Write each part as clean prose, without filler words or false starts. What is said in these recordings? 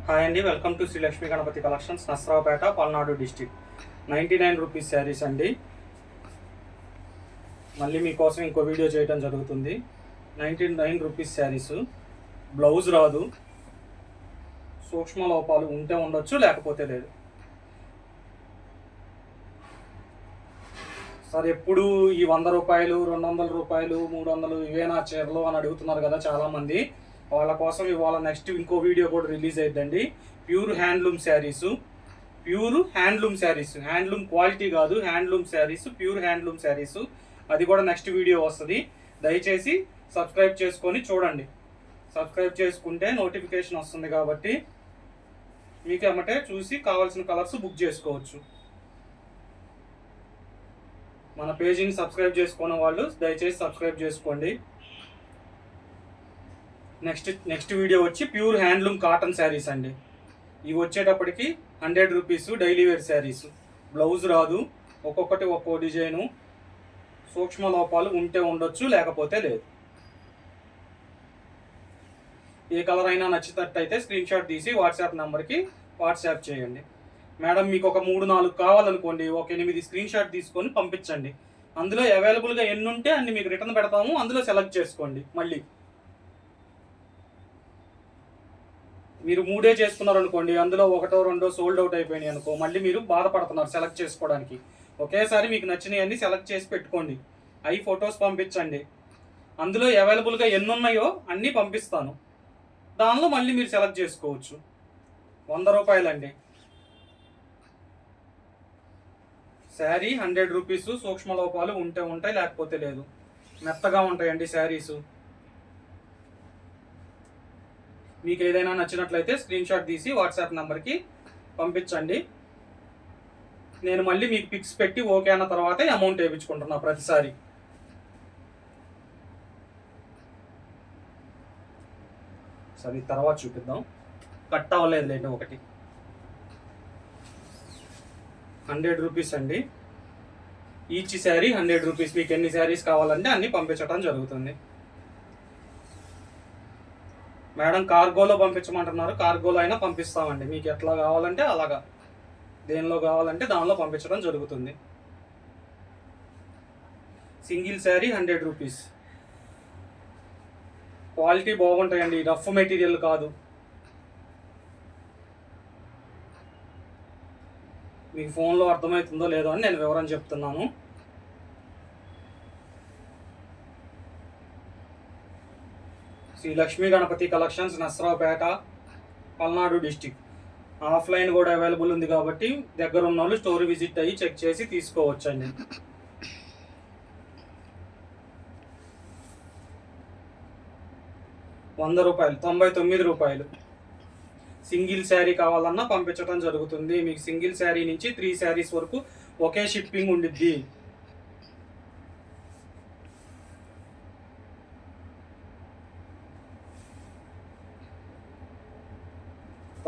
Hi అండి, welcome to Shri Lakshmi Ganapati collections, Narasaraopet, Palnadu district. 99 rupees sarees అండి. మళ్ళీ మీకోసం ఇంకో వీడియో చేయడం జరుగుతుంది. 99 రూపీస్ శారీస్. బ్లౌజ్ రాదు, సూక్ష్మ లోపాలు ఉంటే ఉండొచ్చు, లేకపోతే లేదు. సార్ ఎప్పుడు ఈ 100 రూపాయలు, 200 రూపాయలు, 300 ఇవేనా చీరలు అని అడుగుతున్నారు కదా చాలామంది. వాళ్ళ కోసం ఇవాళ నెక్స్ట్ ఇంకో వీడియో కూడా రిలీజ్ అయిద్దండి. Pure handloom saris, handloom quality కాదు, handloom saris, pure handloom saris. అది కూడా నెక్స్ట్ వీడియో వస్తుంది. దయచేసి సబ్స్క్రైబ్ చేసుకొని చూడండి. సబ్స్క్రైబ్ చేసుకుంటే నోటిఫికేషన్ వస్తుంది కాబట్టి మీకు ఏమంటే చూసి కావాల్సిన కలర్స్ బుక్ చేసుకోవచ్చు. మన పేజీని సబ్స్క్రైబ్ చేసుకున్న వాళ్ళు దయచేసి సబ్స్క్రైబ్ చేసుకోండి. నెక్స్ట్ వీడియో వచ్చి ప్యూర్ హ్యాండ్లూమ్ కాటన్ శారీస్ అండి. ఇవి వచ్చేటప్పటికి 100 rupees daily wear sarees. Blouse రాదు, ఒక్కొక్కటి ఒక్కో డిజైను, సూక్ష్మ లోపాలు ఉంటే ఉండొచ్చు, లేకపోతే లేదు. ఏ కలర్ అయినా నచ్చినట్టయితే స్క్రీన్ షాట్ తీసి వాట్సాప్ నెంబర్కి వాట్సాప్ చేయండి. మేడం మీకు ఒక 3-4 కావాలనుకోండి, ఒక 8 స్క్రీన్ షాట్ తీసుకొని పంపించండి. అందులో అవైలబుల్గా ఎన్ని ఉంటే అన్ని మీకు రిటర్న్ పెడతాము. అందులో సెలెక్ట్ చేసుకోండి. మళ్ళీ మీరు 3 చేసుకున్నారు అనుకోండి, అందులో 1-2 సోల్డ్ అవుట్ అయిపోయినాయి అనుకో, మళ్ళీ మీరు బాధపడుతున్నారు సెలెక్ట్ చేసుకోవడానికి. ఒకేసారి మీకు నచ్చినవి అన్ని సెలెక్ట్ చేసి పెట్టుకోండి. అవి ఫొటోస్ పంపించండి. అందులో అవైలబుల్గా ఎన్ని ఉన్నాయో అన్నీ పంపిస్తాను. దానిలో మళ్ళీ మీరు సెలెక్ట్ చేసుకోవచ్చు. 100 రూపాయలండి శారీ. 100 రూపీస్. సూక్ష్మ లోపాలు ఉంటే ఉంటాయి, లేకపోతే లేదు. మెత్తగా ఉంటాయండి శారీసు. మీకు ఏదైనా నచ్చినట్లయితే స్క్రీన్ షాట్ తీసి వాట్సాప్ నెంబర్కి పంపించండి. నేను మళ్ళీ మీకు పిక్స్ పెట్టి ఓకే అన్న తర్వాతే అమౌంట్ వేయించుకుంటున్నా ప్రతిసారి. సరే తర్వాత చూపిద్దాం. కట్ అవ్వలేదు లేండి ఒకటి. 100 రూపీస్ అండి. Each sari 100 rupees. మీకు ఎన్ని శారీస్ కావాలంటే అన్ని పంపించడం జరుగుతుంది. మేడం కార్గోలో పంపించమంటున్నారు, కార్గోలో అయినా పంపిస్తామండి. మీకు ఎట్లా కావాలంటే అలాగా, దేనిలో కావాలంటే దానిలో పంపించడం జరుగుతుంది. Single saree 100 rupees. క్వాలిటీ బాగుంటాయండి, రఫ్ మెటీరియల్ కాదు. మీకు ఫోన్లో అర్థమవుతుందో లేదో అని నేను వివరం చెప్తున్నాను. Shri Lakshmi Ganapati collections, Narasaraopet, Palnadu district. Offline కూడా అవైలబుల్ ఉంది కాబట్టి దగ్గర ఉన్న వాళ్ళు స్టోర్ విజిట్ అయ్యి చెక్ చేసి తీసుకోవచ్చండి. ₹100, 99 రూపాయలు. సింగిల్ శారీ కావాలన్నా పంపించడం జరుగుతుంది. మీకు సింగిల్ శారీ నుంచి 3 శారీస్ వరకు ఒకే షిప్పింగ్ ఉండిద్ది.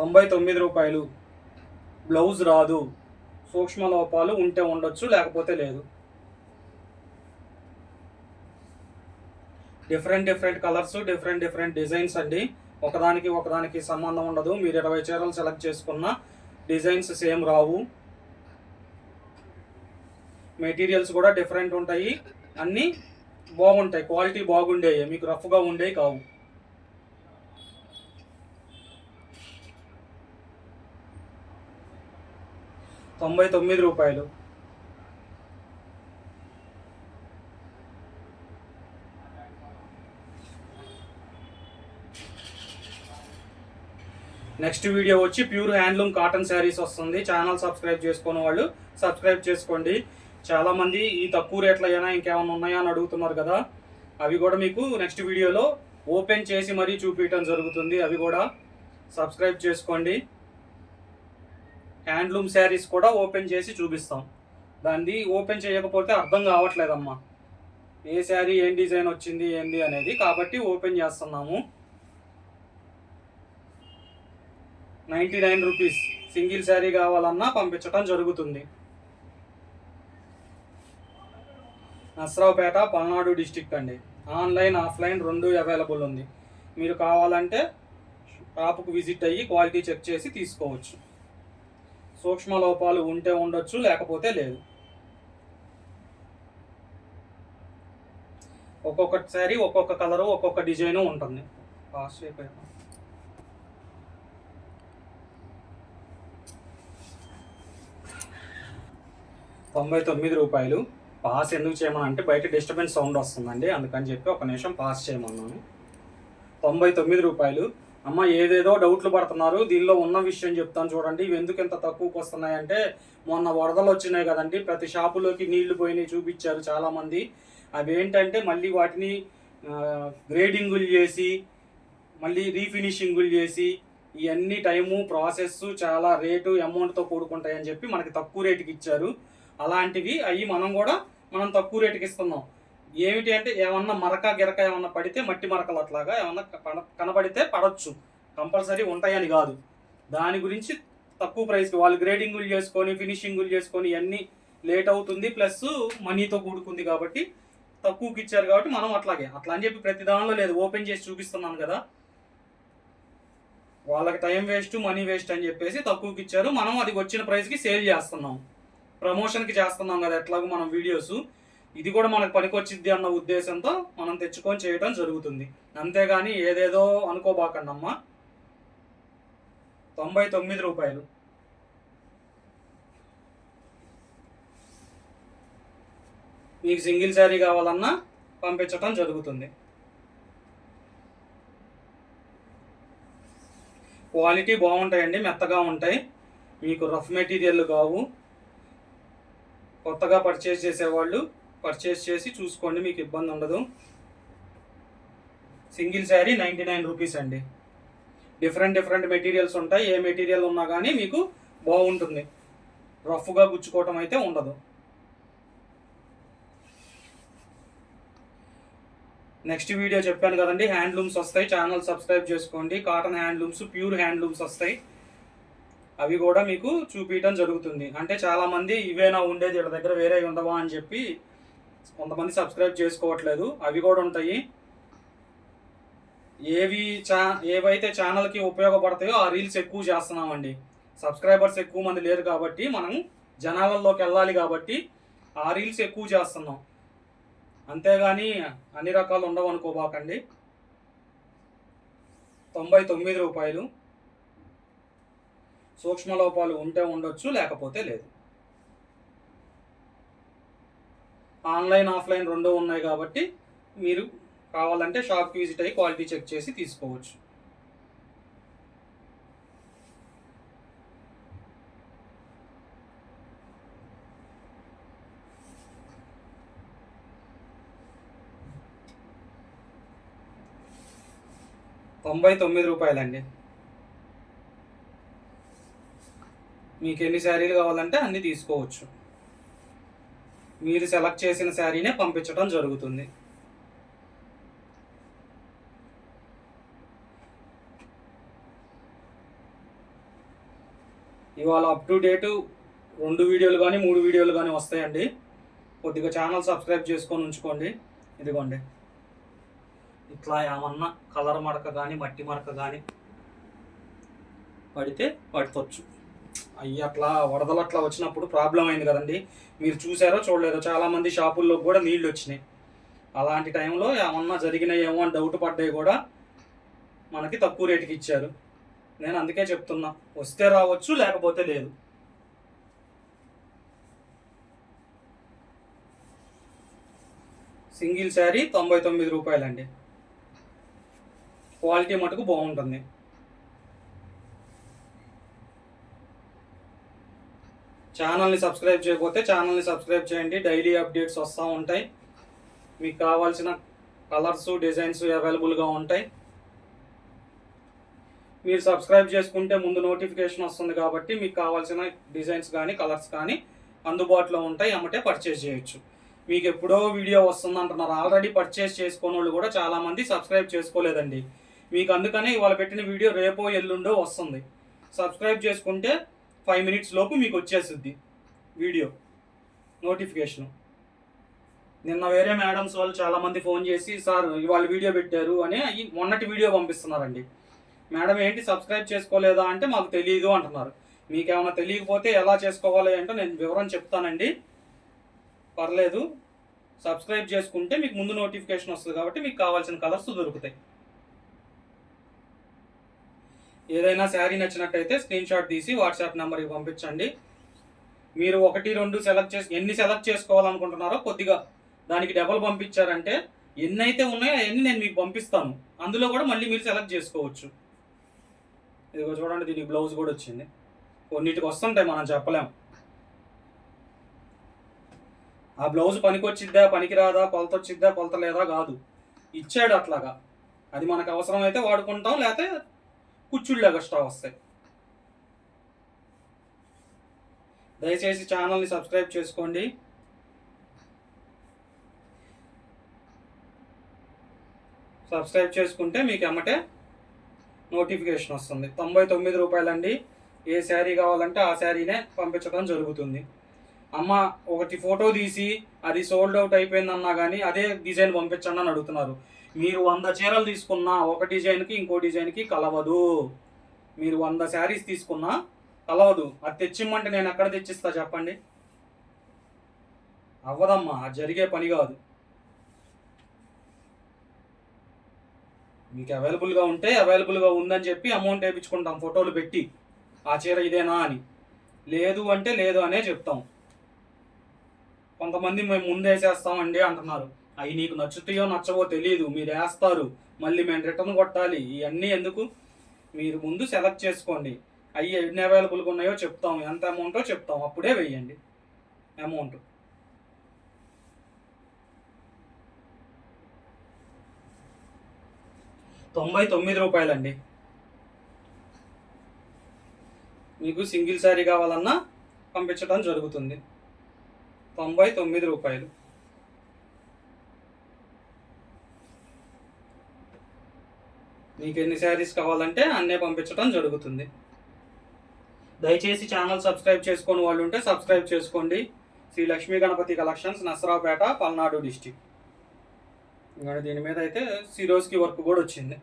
₹99. బ్లౌజ్ రాదు, సూక్ష్మ లోపాలు ఉంటే ఉండొచ్చు, లేకపోతే లేదు. డిఫరెంట్ కలర్స్, డిఫరెంట్ డిజైన్స్ అండి. ఒకదానికి సంబంధం ఉండదు. మీరు 20 చీరలు సెలెక్ట్ చేసుకున్న డిజైన్స్ సేమ్ రావు. మెటీరియల్స్ కూడా డిఫరెంట్ ఉంటాయి. అన్నీ బాగుంటాయి, క్వాలిటీ బాగుండేవి, మీకు రఫ్గా ఉండేవి కావు. ₹99. నెక్స్ట్ వీడియో వచ్చి ప్యూర్ హ్యాండ్లూమ్ కాటన్ శారీస్ వస్తుంది. ఛానల్ సబ్స్క్రైబ్ చేసుకున్న వాళ్ళు సబ్స్క్రైబ్ చేసుకోండి. చాలామంది ఈ తక్కువ రేట్లు అయినా ఇంకేమైనా ఉన్నాయా అని అడుగుతున్నారు కదా. అవి కూడా మీకు నెక్స్ట్ వీడియోలో ఓపెన్ చేసి మరీ చూపించడం జరుగుతుంది. అవి కూడా సబ్స్క్రైబ్ చేసుకోండి. హ్యాండ్లూమ్ శారీస్ కూడా ఓపెన్ చేసి చూపిస్తాం. దాన్ని ఓపెన్ చేయకపోతే అర్థం కావట్లేదమ్మా, ఏ శారీ ఏం డిజైన్ వచ్చింది ఏంది అనేది. కాబట్టి ఓపెన్ చేస్తున్నాము. 99 రూపీస్. సింగిల్ శారీ కావాలన్నా పంపించడం జరుగుతుంది. నసరావుపేట, పల్నాడు డిస్టిక్ అండి. ఆన్లైన్ ఆఫ్లైన్ 2 అవైలబుల్ ఉంది. మీరు కావాలంటే షాపుకు విజిట్ అయ్యి క్వాలిటీ చెక్ చేసి తీసుకోవచ్చు. సూక్ష్మ లోపాలు ఉంటే ఉండొచ్చు, లేకపోతే లేదు. ఒక్కొక్క శారీ ఒక్కొక్క కలరు ఒక్కొక్క డిజైను ఉంటుంది. ఫాస్ట్ అయిపోయాను. 99 రూపాయలు. పాస్ ఎందుకు చేయమని అంటే బయట డిస్టర్బెన్స్ సౌండ్ వస్తుందండి, అందుకని చెప్పి ఒక నిమిషం పాస్ చేయమన్నాను. 99 రూపాయలు. అమ్మ ఏదేదో డౌట్లు పడుతున్నారు, దీనిలో ఉన్న విషయం చెప్తాను చూడండి. ఇవి ఎందుకు ఇంత తక్కువకి వస్తున్నాయంటే మొన్న వరదలు వచ్చినాయి కదండి, ప్రతి షాపులోకి నీళ్లు పోయినాయి చూపించారు చాలామంది. అవి ఏంటంటే మళ్ళీ వాటిని గ్రేడింగులు చేసి మళ్ళీ రీఫినిషింగులు చేసి ఇవన్నీ టైము ప్రాసెస్ చాలా రేటు అమౌంట్తో కూడుకుంటాయని చెప్పి మనకి తక్కువ రేటుకి ఇచ్చారు. అలాంటివి అవి మనం తక్కువ రేటుకి ఇస్తున్నాం. ఏమిటి అంటే ఏమన్నా మరక గిరక ఏమన్నా పడితే మట్టి మరకలు అట్లాగా ఏమన్నా కనబడితే పడవచ్చు, కంపల్సరీ ఉంటాయని కాదు. దాని గురించి తక్కువ ప్రైస్కి వాళ్ళు గ్రేడింగులు చేసుకొని ఫినిషింగులు చేసుకొని ఇవన్నీ లేట్ అవుతుంది, ప్లస్ మనీతో కూడుకుంది కాబట్టి తక్కువకి ఇచ్చారు. కాబట్టి మనం అట్లా అని చెప్పి ప్రతి దానిలో లేదు, ఓపెన్ చేసి చూపిస్తున్నాను కదా, వాళ్ళకి టైం వేస్ట్ మనీ వేస్ట్ అని చెప్పేసి తక్కువకి ఇచ్చారు. మనం అది వచ్చిన ప్రైస్కి సేల్ చేస్తున్నాం, ప్రమోషన్కి చేస్తున్నాం కదా ఎట్లాగో మనం వీడియోస్. ఇది కూడా మనకు పనికొచ్చిద్ది అన్న ఉద్దేశంతో మనం తెచ్చుకొని చేయడం జరుగుతుంది, అంతేగాని ఏదేదో అనుకోబాకండి అమ్మ. 99 రూపాయలు. మీకు సింగిల్ శారీ కావాలన్నా పంపించటం జరుగుతుంది. క్వాలిటీ బాగుంటాయండి, మెత్తగా ఉంటాయి, మీకు రఫ్ మెటీరియల్ కావు. కొత్తగా పర్చేస్ చేసేవాళ్ళు పర్చేస్ చేసి చూసుకోండి, మీకు ఇబ్బంది ఉండదు. సింగిల్ శారీ 99 రూపీస్ అండి. డిఫరెంట్ మెటీరియల్స్ ఉంటాయి, ఏ మెటీరియల్ ఉన్నా కానీ మీకు బాగుంటుంది, రఫ్గా గుచ్చుకోవటం అయితే ఉండదు. నెక్స్ట్ వీడియో చెప్పాను కదండి, హ్యాండ్లూమ్స్ వస్తాయి, ఛానల్ సబ్స్క్రైబ్ చేసుకోండి. కాటన్ హ్యాండ్లూమ్స్, ప్యూర్ హ్యాండ్లూమ్స్ వస్తాయి, అవి కూడా మీకు చూపించడం జరుగుతుంది. అంటే చాలామంది ఇవేనా ఉండేది వీళ్ళ దగ్గర వేరే ఉండవా అని చెప్పి కొంతమంది సబ్స్క్రైబ్ చేసుకోవట్లేదు, అవి కూడా ఉంటాయి. ఏవైతే ఛానల్కి ఉపయోగపడతాయో ఆ రీల్స్ ఎక్కువ చేస్తున్నామండి. సబ్స్క్రైబర్స్ ఎక్కువ మంది లేరు కాబట్టి మనం జనాలలోకి వెళ్ళాలి కాబట్టి ఆ రీల్స్ ఎక్కువ చేస్తున్నాం, అంతేగాని అన్ని రకాలు ఉండవు అనుకోబాకండి. 99 రూపాయలు. సూక్ష్మ లోపాలు ఉంటే ఉండొచ్చు, లేకపోతే లేదు. ఆన్లైన్ ఆఫ్లైన్ రెండు ఉన్నాయి కాబట్టి మీరు కావాలంటే షాప్కి విజిట్ అయ్యి క్వాలిటీ చెక్ చేసి తీసుకోవచ్చు. ₹99 మీకు ఎన్ని శారీలు కావాలంటే అన్ని తీసుకోవచ్చు. మీరు సెలెక్ట్ చేసిన శారీనే పంపించడం జరుగుతుంది. ఇవాళ అప్ టు డేట్ 2 వీడియోలు కానీ 3 వీడియోలు కానీ వస్తాయండి. కొద్దిగా ఛానల్ సబ్స్క్రైబ్ చేసుకొని ఉంచుకోండి. ఇదిగోండి, ఇట్లా ఏమన్నా కలర్ మడక కానీ మట్టి మడక కానీ పడితే పడతొచ్చు. అయ్యి అట్లా వరదలు అట్లా వచ్చినప్పుడు ప్రాబ్లం అయింది కదండి, మీరు చూసారో చూడలేదో, చాలామంది షాపుల్లో కూడా నీళ్ళు వచ్చినాయి. అలాంటి టైంలో ఏమన్నా జరిగినాయేమో అని డౌట్ పడ్డాయి కూడా మనకి తక్కువ రేటుకి ఇచ్చారు. నేను అందుకే చెప్తున్నా, వస్తే రావచ్చు, లేకపోతే లేదు. సింగిల్ శారీ ₹99 అండి. క్వాలిటీ మటుకు బాగుంటుంది. ఛానల్ని సబ్స్క్రైబ్ చేయకపోతే ఛానల్ని సబ్స్క్రైబ్ చేయండి, డైలీ అప్డేట్స్ వస్తూ ఉంటాయి. మీకు కావాల్సిన కలర్స్ డిజైన్స్ అవైలబుల్గా ఉంటాయి. మీరు సబ్స్క్రైబ్ చేసుకుంటే ముందు నోటిఫికేషన్ వస్తుంది కాబట్టి మీకు కావాల్సిన డిజైన్స్ కానీ కలర్స్ కానీ అందుబాటులో ఉంటాయి, అమ్మటే పర్చేస్ చేయొచ్చు. మీకు ఎప్పుడో వీడియో వస్తుంది అంటున్నారు, ఆల్రెడీ పర్చేస్ చేసుకున్న వాళ్ళు కూడా చాలామంది సబ్స్క్రైబ్ చేసుకోలేదండి. మీకు అందుకనే ఇవాళ పెట్టిన వీడియో రేపో ఎల్లుండో వస్తుంది. సబ్స్క్రైబ్ చేసుకుంటే 5 మినిట్స్ లోపు మీకు వచ్చేస్తుంది వీడియో నోటిఫికేషన్. నిన్న వేరే మేడమ్స్ వాళ్ళు చాలామంది ఫోన్ చేసి సార్ ఇవాళ వీడియో పెట్టారు అని మొన్నటి వీడియో పంపిస్తున్నారండి. మేడం ఏంటి సబ్స్క్రైబ్ చేసుకోలేదా అంటే మాకు తెలియదు అంటున్నారు. మీకు ఏమైనా తెలియకపోతే ఎలా చేసుకోవాలి అంటే నేను వివరం చెప్తానండి, పర్లేదు. సబ్స్క్రైబ్ చేసుకుంటే మీకు ముందు నోటిఫికేషన్ వస్తుంది కాబట్టి మీకు కావాల్సిన కలర్స్ దొరుకుతాయి. ఏదైనా శారీ నచ్చినట్టయితే స్క్రీన్ షాట్ తీసి వాట్సాప్ నెంబర్కి పంపించండి. మీరు 1, 2 సెలెక్ట్ చేసి ఎన్ని సెలెక్ట్ చేసుకోవాలనుకుంటున్నారో కొద్దిగా దానికి డబల్ పంపించారంటే ఎన్ని అయితే ఉన్నాయో అవన్నీ నేను మీకు పంపిస్తాను. అందులో కూడా మళ్ళీ మీరు సెలెక్ట్ చేసుకోవచ్చు. ఇదిగో చూడండి, దీనికి బ్లౌజ్ కూడా వచ్చింది. కొన్నిటికి వస్తుంటాయి, మనం చెప్పలేం. ఆ బ్లౌజ్ పనికొచ్చిద్దా పనికి రాదా, కొలత వచ్చిద్దా కొలత లేదా కాదు, ఇచ్చాడు అట్లాగా. అది మనకు అవసరం అయితే వాడుకుంటాం, లేకపోతే కుచ్చుళ్ళు ఎక్స్ట్రా వస్తాయి. దయచేసి ఛానల్ని సబ్స్క్రైబ్ చేసుకోండి. సబ్స్క్రైబ్ చేసుకుంటే మీకు ఎమ్మటే నోటిఫికేషన్ వస్తుంది. 99 రూపాయలండి. ఏ శారీ కావాలంటే ఆ శారీనే పంపించడం జరుగుతుంది. అమ్మ ఒకటి ఫోటో తీసి అది సోల్డ్ అవుట్ అయిపోయిందన్నా కానీ అదే డిజైన్ పంపించండి అని అడుగుతున్నారు. మీరు 100 చీరలు తీసుకున్నా ఒక డిజైన్కి ఇంకో డిజైన్కి కలవదు. మీరు 100 శారీస్ తీసుకున్నా కలవదు. అది తెచ్చిమ్మంటే నేను ఎక్కడ తెచ్చిస్తా చెప్పండి? అవ్వదమ్మా, అది జరిగే పని కాదు. మీకు అవైలబుల్గా ఉంటే అవైలబుల్గా ఉందని చెప్పి అమౌంట్ వేయించుకుంటాం ఫోటోలు పెట్టి, ఆ చీర ఇదేనా అని. లేదు అంటే లేదు అనే చెప్తాం. కొంతమంది మేము ముందు వేసేస్తామండి అంటున్నారు. అవి నీకు నచ్చుతాయో నచ్చవో తెలియదు, మీరు వేస్తారు, మళ్ళీ మేము రిటర్న్ కొట్టాలి. ఇవన్నీ ఎందుకు? మీరు ముందు సెలెక్ట్ చేసుకోండి. అవి ఎన్ని అవైలబుల్గా ఉన్నాయో చెప్తాం, ఎంత అమౌంటో చెప్తాం, అప్పుడే వేయండి అమౌంట్. ₹99 మీకు సింగిల్ శారీ కావాలన్నా పంపించడం జరుగుతుంది. ₹99. మీకు ఎన్ని శారీస్ కావాలంటే అన్నే పంపించడం జరుగుతుంది. దయచేసి ఛానల్ సబ్స్క్రైబ్ చేసుకొని వాళ్ళు ఉంటే సబ్స్క్రైబ్ చేసుకోండి. Shri Lakshmi Ganapati collections, Narasaraopet, Palnadu district. ఇంకా దీని మీద అయితే సిరోస్కి వర్క్ కూడా వచ్చింది.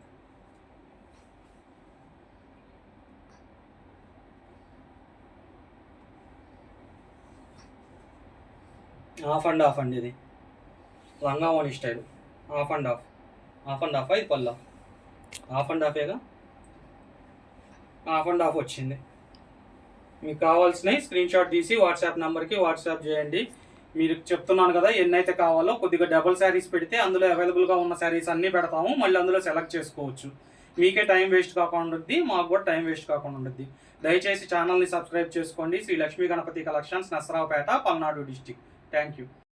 ఆఫ్ అండ్ ఆఫ్ అండి, ఇది లంగావోని స్టైల్. Half and half. Half and half ఇది పల్లా. ఆఫ్ అండ్ ఆఫేగా, ఆఫ్ అండ్ ఆఫ్ వచ్చింది. మీకు కావాల్సినవి స్క్రీన్ షాట్ తీసి వాట్సాప్ నెంబర్కి వాట్సాప్ చేయండి. మీరు చెప్తున్నాను కదా, ఎన్నైతే కావాలో కొద్దిగా డబుల్ శారీస్ పెడితే అందులో అవైలబుల్గా ఉన్న శారీస్ అన్నీ పెడతాము. మళ్ళీ అందులో సెలెక్ట్ చేసుకోవచ్చు. మీకే టైం వేస్ట్ కాకుండా ఉంటుంది, మాకు కూడా టైం వేస్ట్ కాకుండా ఉంటుంది. దయచేసి ఛానల్ని సబ్స్క్రైబ్ చేసుకోండి. Shri Lakshmi Ganapati collections, Narasaraopet, Palnadu district. Thank you.